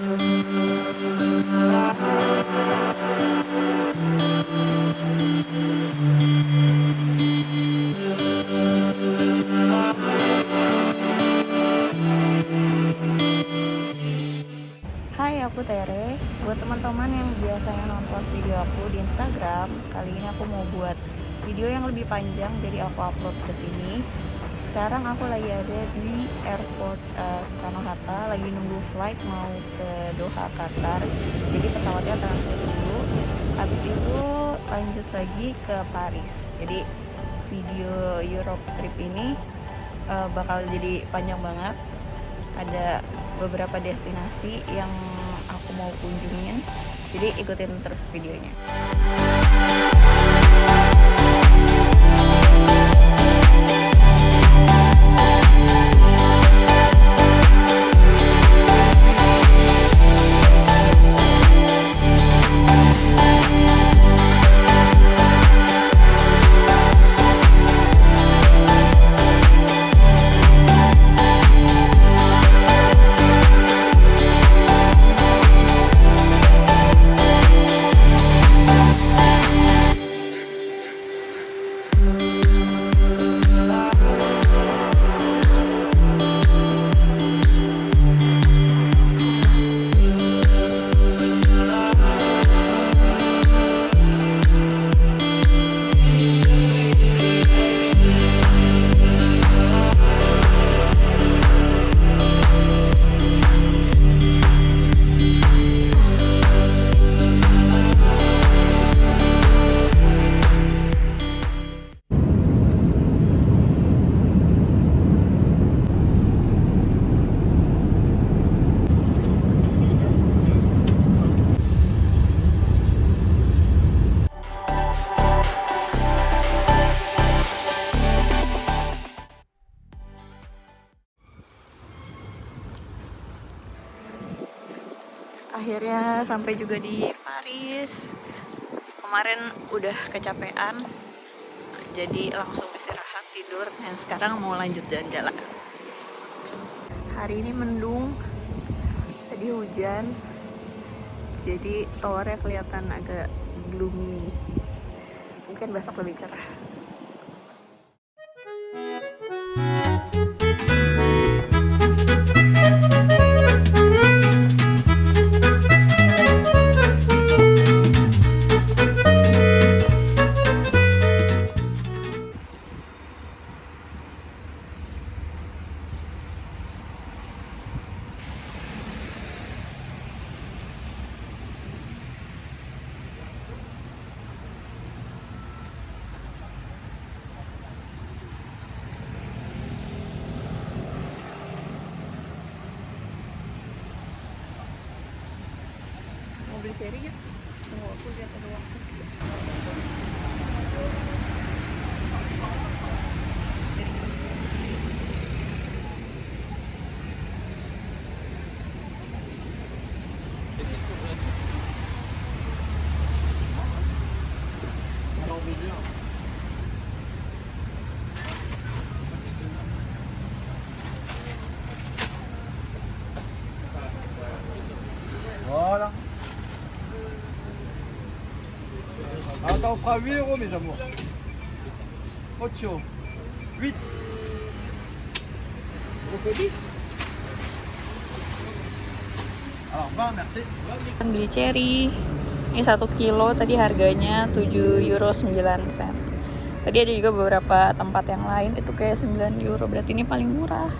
Hai, aku Tere. Buat teman-teman yang biasanya nonton video aku di Instagram, kali ini aku mau buat video yang lebih panjang, jadi aku upload ke sini. Sekarang aku lagi ada di airport Soekarno-Hatta, lagi nunggu flight mau ke Doha, Qatar. Jadi pesawatnya transit dulu. Habis itu lanjut lagi ke Paris. Jadi video Europe trip ini bakal jadi panjang banget. Ada beberapa destinasi yang aku mau kunjungin, jadi ikutin terus videonya. Akhirnya sampai juga di Paris. Kemarin udah kecapean, jadi langsung istirahat tidur. Dan sekarang mau lanjut jalan-jalan. Hari ini mendung, tadi hujan, jadi towernya kelihatan agak gloomy. Mungkin besok lebih cerah. Mau beli cherry ya? Tunggu aku lihat ada wakas. Voilà. Ah, ça vous fera 8 € mes amours. Ocho. 8. Brocoli. Alors 20, merci. Beli cherry. Ini 1 kilo, tadi harganya 7,09 €. Tadi ada juga beberapa tempat yang lain itu kayak 9 €, berarti ini paling murah.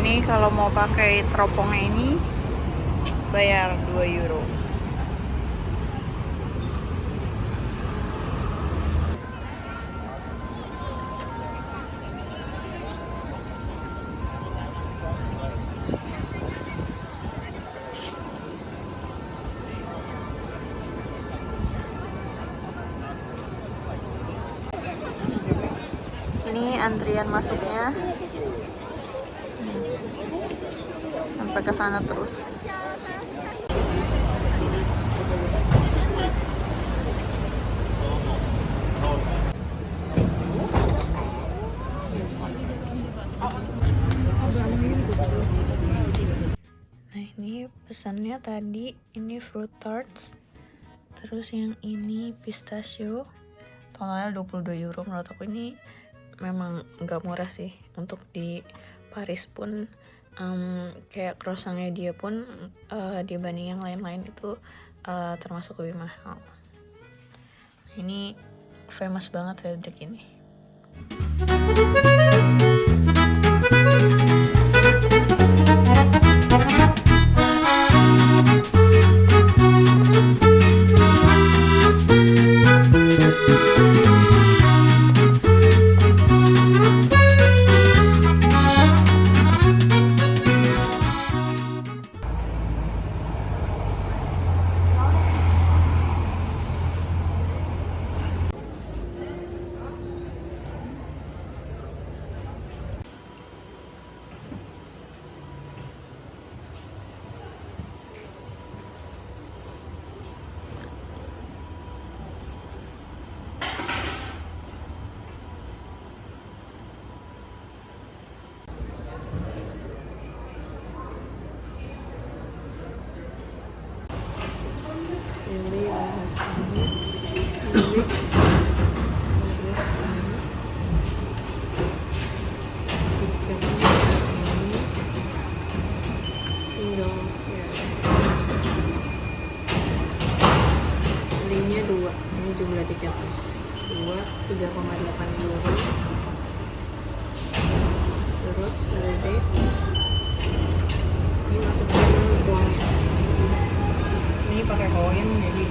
Ini kalau mau pakai teropongnya ini bayar 2 €. Ini antrian masuknya. Sampai ke sana terus. Nah, ini pesannya tadi, ini fruit tarts. Terus yang ini pistachio. Totalnya 22 euro. Menurut aku ini memang nggak murah sih. Untuk di Paris pun kayak croissantnya dia pun dibanding yang lain-lain itu termasuk lebih mahal. Ini famous banget Cedric ini. Belinya 2, ini jumlah tiket 3,8 euro. Terus validate, ini masukin uangnya. Ini pakai koin jadi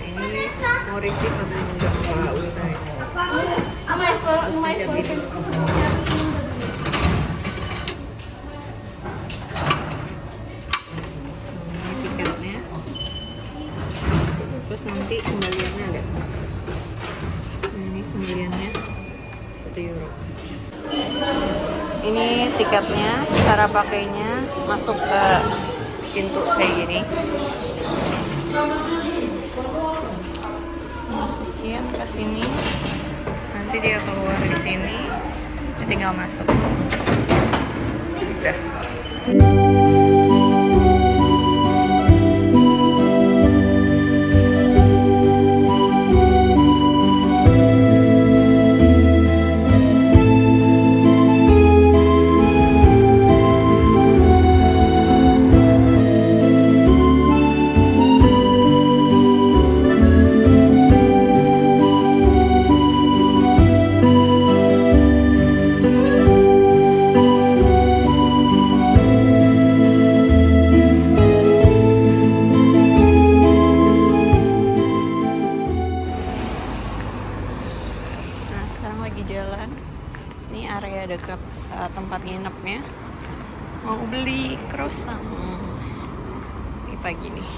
ini mau receipt atau enggak usah. Terus menjadi ini tiketnya. Terus nanti kembaliannya ada. Ini kembaliannya 1 euro. Ini tiketnya, cara pakainya masuk ke pintu kayak gini. Masukin ke sini. Nanti dia keluar di sini. Dia tinggal masuk. Udah. Sekarang lagi jalan. Ini area dekat tempat nginepnya. Mau beli croissant. Ini pagi nih.